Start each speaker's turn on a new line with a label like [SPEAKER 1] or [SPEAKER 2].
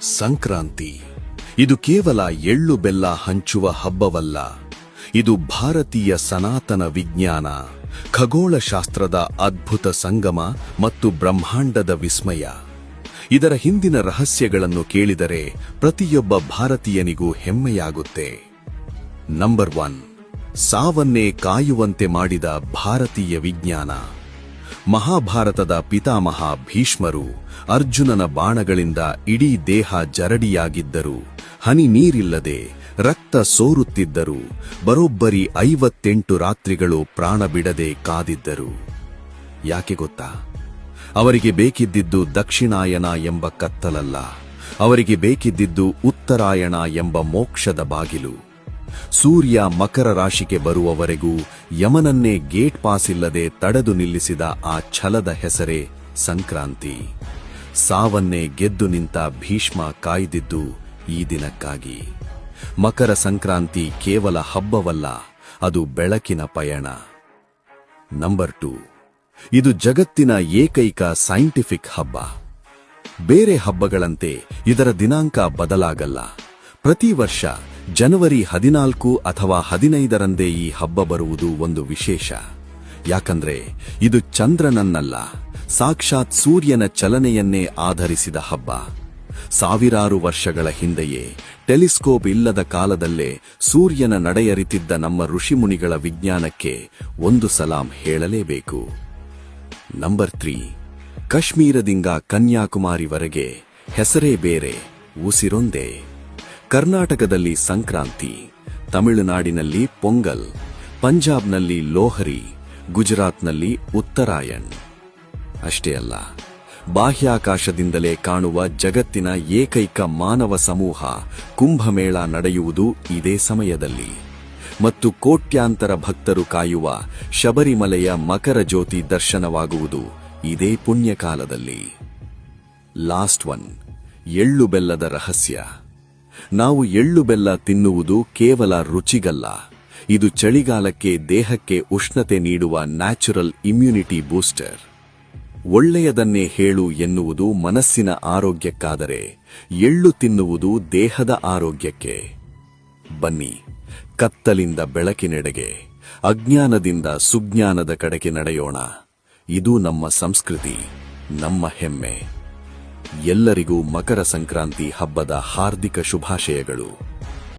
[SPEAKER 1] ಸಂಕ್ರಾಂತಿ ಇದು ಕೇವಲ ಎಳ್ಳು ಬೆಲ್ಲ ಹಂಚುವ ಹಬ್ಬವಲ್ಲ. ಇದು ಭಾರತೀಯ ಸನಾತನ ವಿಜ್ಞಾನ, ಖಗೋಳಶಾಸ್ತ್ರದ ಅದ್ಭುತ ಸಂಗಮ ಮತ್ತು ಬ್ರಹ್ಮಾಂಡದ ವಿಸ್ಮಯ. ಇದರ ಹಿಂದಿನ ರಹಸ್ಯಗಳನ್ನು ಕೇಳಿದರೆ ಪ್ರತಿಯೊಬ್ಬ ಭಾರತೀಯನಿಗೂ ಹೆಮ್ಮೆಯಾಗುತ್ತೆ. ನಂಬರ್ 1, ಸಾವನ್ನೇ ಕಾಯುವಂತೆ ಮಾಡಿದ ಭಾರತೀಯ ವಿಜ್ಞಾನ. ಮಹಾಭಾರತದ ಪಿತಾಮಹ ಭೀಷ್ಮರು ಅರ್ಜುನನ ಬಾಣಗಳಿಂದ ಇಡೀ ದೇಹ ಜರಡಿಯಾಗಿದ್ದರು. ಹನಿ ನೀರಿಲ್ಲದೆ ರಕ್ತ ಸೋರುತ್ತಿದ್ದರು. ಬರೋಬ್ಬರಿ 58 ರಾತ್ರಿಗಳು ಪ್ರಾಣ ಬಿಡದೆ ಕಾದಿದ್ದರು. ಯಾಕೆ ಗೊತ್ತಾ? ಅವರಿಗೆ ಬೇಕಿದ್ದಿದ್ದು ದಕ್ಷಿಣಾಯನ ಎಂಬ ಕತ್ತಲಲ್ಲ, ಅವರಿಗೆ ಬೇಕಿದ್ದಿದ್ದು ಉತ್ತರಾಯಣ ಎಂಬ ಮೋಕ್ಷದ ಬಾಗಿಲು. ಸೂರ್ಯ ಮಕರ ರಾಶಿಗೆ ಬರುವವರೆಗೂ ಯಮನನ್ನೇ ಗೇಟ್ ಪಾಸ್ ಇಲ್ಲದೆ ತಡೆದು ನಿಲ್ಲಿಸಿದ ಆ ಛಲದ ಹೆಸರೇ ಸಂಕ್ರಾಂತಿ. ಸಾವನ್ನೇ ಗೆದ್ದು ನಿಂತ ಭೀಷ್ಮ ಕಾಯ್ದಿದ್ದು ಈ ದಿನಕ್ಕಾಗಿ. ಮಕರ ಸಂಕ್ರಾಂತಿ ಕೇವಲ ಹಬ್ಬವಲ್ಲ, ಅದು ಬೆಳಕಿನ ಪಯಣ. ನಂಬರ್ 2, ಇದು ಜಗತ್ತಿನ ಏಕೈಕ ಸೈಂಟಿಫಿಕ್ ಹಬ್ಬ. ಬೇರೆ ಹಬ್ಬಗಳಂತೆ ಇದರ ದಿನಾಂಕ ಬದಲಾಗಲ್ಲ. ಪ್ರತಿ ವರ್ಷ ಜನವರಿ 14 ಅಥವಾ 15ರಂದೇ ಈ ಹಬ್ಬ ಬರುವುದು ಒಂದು ವಿಶೇಷ. ಯಾಕಂದ್ರೆ ಇದು ಚಂದ್ರನನ್ನಲ್ಲ, ಸಾಕ್ಷಾತ್ ಸೂರ್ಯನ ಚಲನೆಯನ್ನೇ ಆಧರಿಸಿದ ಹಬ್ಬ. ಸಾವಿರಾರು ವರ್ಷಗಳ ಹಿಂದೆಯೇ ಟೆಲಿಸ್ಕೋಪ್ ಇಲ್ಲದ ಕಾಲದಲ್ಲೇ ಸೂರ್ಯನ ನಡೆಯರಿತಿದ್ದ ನಮ್ಮ ಋಷಿಮುನಿಗಳ ವಿಜ್ಞಾನಕ್ಕೆ ಒಂದು ಸಲಾಂ ಹೇಳಲೇಬೇಕು. ನಂಬರ್ 3, ಕಾಶ್ಮೀರದಿಂದ ಕನ್ಯಾಕುಮಾರಿವರೆಗೆ ಹೆಸರೇ ಬೇರೆ, ಉಸಿರೊಂದೇ. ಕರ್ನಾಟಕದಲ್ಲಿ ಸಂಕ್ರಾಂತಿ, ತಮಿಳುನಾಡಿನಲ್ಲಿ ಪೊಂಗಲ್, ಪಂಜಾಬ್ನಲ್ಲಿ ಲೋಹರಿ, ಗುಜರಾತ್ನಲ್ಲಿ ಉತ್ತರಾಯಣ್. ಅಷ್ಟೇ ಅಲ್ಲ, ಬಾಹ್ಯಾಕಾಶದಿಂದಲೇ ಕಾಣುವ ಜಗತ್ತಿನ ಏಕೈಕ ಮಾನವ ಸಮೂಹ ಕುಂಭಮೇಳ ನಡೆಯುವುದು ಇದೇ ಸಮಯದಲ್ಲಿ. ಮತ್ತು ಕೋಟ್ಯಾಂತರ ಭಕ್ತರು ಕಾಯುವ ಶಬರಿಮಲೆಯ ಮಕರ ಜ್ಯೋತಿ ದರ್ಶನವಾಗುವುದು ಇದೇ ಪುಣ್ಯಕಾಲದಲ್ಲಿ. ಲಾಸ್ಟ್ 1, ಎಳ್ಳು ಬೆಲ್ಲದ ರಹಸ್ಯ. ನಾವು ಎಳ್ಳು ಬೆಲ್ಲ ತಿನ್ನುವುದು ಕೇವಲ ರುಚಿಗಲ್ಲ, ಇದು ಚಳಿಗಾಲಕ್ಕೆ ದೇಹಕ್ಕೆ ಉಷ್ಣತೆ ನೀಡುವ ನ್ಯಾಚುರಲ್ ಇಮ್ಯುನಿಟಿ ಬೂಸ್ಟರ್. ಒಳ್ಳೆಯದನ್ನೇ ಹೇಳು ಎನ್ನುವುದು ಮನಸ್ಸಿನ ಆರೋಗ್ಯಕ್ಕಾದರೆ, ಎಳ್ಳು ತಿನ್ನುವುದು ದೇಹದ ಆರೋಗ್ಯಕ್ಕೆ. ಬನ್ನಿ, ಕತ್ತಲಿಂದ ಬೆಳಕಿನೆಡೆಗೆ, ಅಜ್ಞಾನದಿಂದ ಸುಜ್ಞಾನದ ಕಡೆಗೆ ನಡೆಯೋಣ. ಇದು ನಮ್ಮ ಸಂಸ್ಕೃತಿ, ನಮ್ಮ ಹೆಮ್ಮೆ. ಎಲ್ಲರಿಗೂ ಮಕರ ಸಂಕ್ರಾಂತಿ ಹಬ್ಬದ ಹಾರ್ದಿಕ ಶುಭಾಶಯಗಳು.